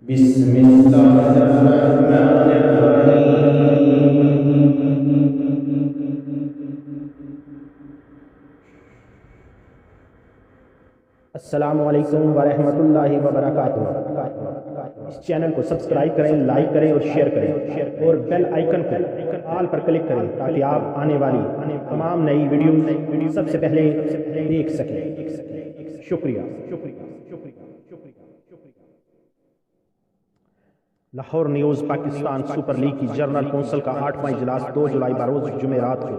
بسم اللہ الرحمن الرحیم۔ السلام علیکم ورحمۃ اللہ وبرکاتہ۔ اس چینل کو سبسکرائب کریں، لائک کریں اور شیئر کریں اور بیل آئیکن کو آل پر کلک کریں تاکہ آپ آنے والی تمام نئی ویڈیوز سب سے پہلے دیکھ سکیں۔ شکریہ۔ Lahore news Pakistan super league کی جنرل کونسل کا 8واں اجلاس 2 جولائی بروز جمعرات کو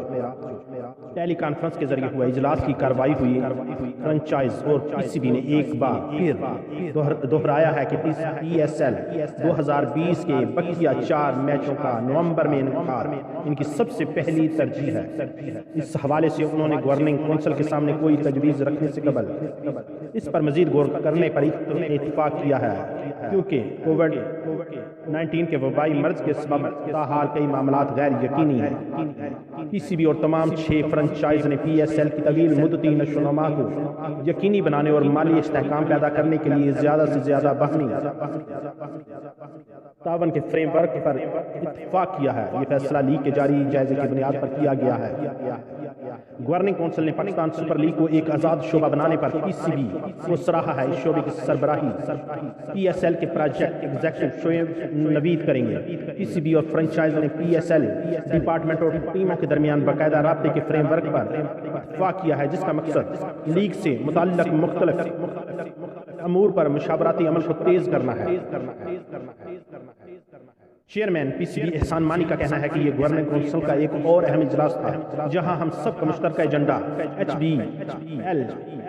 ٹیلی کانفرنس کے ذریعے ہوا۔ اجلاس کی کارروائی ہوئی۔ فرنچائز اور پی سی بی نے ایک بار پھر دہرایا ہے کہ پی ایس ایل 2020 کے بقیہ 4 میچوں کا نومبر میں انعقاد ان کی سب سے پہلی ترجیح ہے۔ اس حوالے سے انہوں نے گورننگ کونسل کے سامنے کوئی تجویز رکھنے سے قبل اس پر مزید غور کرنے پر اتفاق کیا ہے، کیونکہ کووڈ-19 کے وبائی مرض کے سبب تاحال کئی معاملات غیر یقینی ہیں۔ پی سی بی اور تمام 6 فرنچائز نے پی ایس ایل کی طویل مدتی نشو و نما کو یقینی بنانے اور مالی استحکام پیدا کرنے کے لیے زیادہ سے زیادہ باہمی تعاون کے فریم ورک پر اتفاق کیا ہے۔ یہ فیصلہ لیگ کے جاری جائزے کی بنیاد پر کیا گیا ہے۔ گورننگ کونسل نے پاکستان سپر لیگ کو ایک آزاد شعبہ بنانے پر پی سی بی کو سراہا ہے۔ اس شعبے کی سربراہی پی ایس ایل کے پروجیکٹ ایگزیکٹو شعیب نوید کریں گے۔ پی سی بی اور فرنچائز نے پی ایس ایل ڈپارٹمنٹ اور ٹیموں کے درمیان باقاعدہ رابطے کے فریم ورک پر اتفاق کیا ہے، جس کا مقصد لیگ سے متعلق مختلف امور پر مشاورتی عمل کو تیز کرنا ہے۔ Chairman P C B Ehsan Mani کا کہنا ہے کہ یہ گورننگ کونسل کا ایک اور اہم اجلاس تھا جہاں ہم سب کا مشترکہ agenda H B L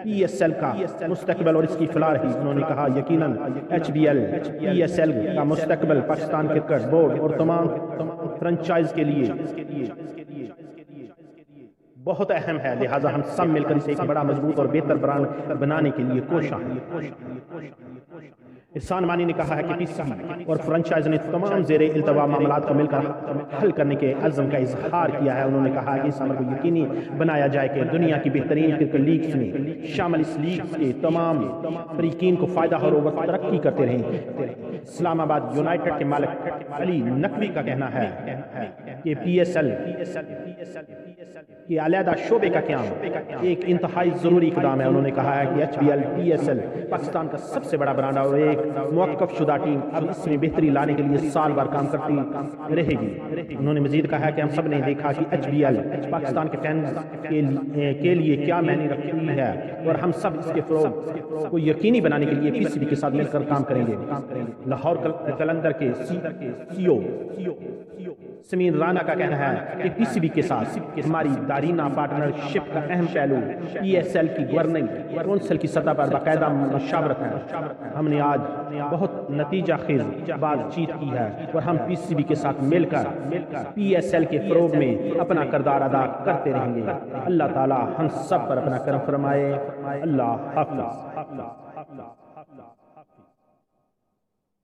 P S L کا مستقبل اور اس کی فلاح رہی۔ انہوں نے کہا یقیناً H B L P S L کا مستقبل پاکستان کرکٹ بورڈ اور تمام فرنچائز کے لیے بہت اہم ہے، لہٰذا ہم سب مل کر اسے ایک بڑا مضبوط اور بہتر برانڈ بنانے کے لیے کوشاں ہیں۔ احسان مانی نے کہا ہے کہ پی سی بی اور فرنچائز نے تمام زیر التوا معاملات کو مل کر حل کرنے کے عزم کا اظہار کیا ہے۔ انہوں نے کہا کہ اس عمل کو یقینی بنایا جائے کہ دنیا کی بہترین کرکٹ لیگز میں شامل اس لیگ کے تمام فریقین کو فائدہ ہو اور ترقی کرتے رہیں۔ اسلام آباد یونائیٹڈ کے مالک علی نقوی کا کہنا ہے کہ پی ایس ایل کے علیحدہ شعبے کا قیام ایک انتہائی ضروری اقدام ہے۔ انہوں نے کہا ہے کہ H B L P S L Pakistan کا سب سے بڑا برانڈ اور ایک موقف شدہ ٹیم اب اس میں بہتری لانے کے لیے سال بھر کام کرتی رہے گی۔ انہوں نے مزید کہا کہ ہم سب نے دیکھا کہ ایچ بی ایل پاکستان کے فینز کے لیے کیا معنی رکھتی ہے اور ہم سب اس کے فروغ کو یقینی بنانے کے لیے پی سی بی کے ساتھ مل کر کام کریں گے۔ لاہور قلندر کے سی او سمین رانا کا کہنا ہے کہ پی سی بی کے ساتھ ہماری دارینہ پارٹنرشپ کا اہم پہلو پی ایس ایل کی گورننگ کونسل کی سطح پر باقاعدہ مشاورت ہے۔ ہم نے آج بہت نتیجہ خیز بات چیت کی ہے اور ہم پی سی بی کے ساتھ مل کر پی ایس ایل کے فروغ میں اپنا کردار ادا کرتے رہیں گے۔ اللہ تعالی ہم سب پر اپنا کرم فرمائے۔ اللہ حافظ۔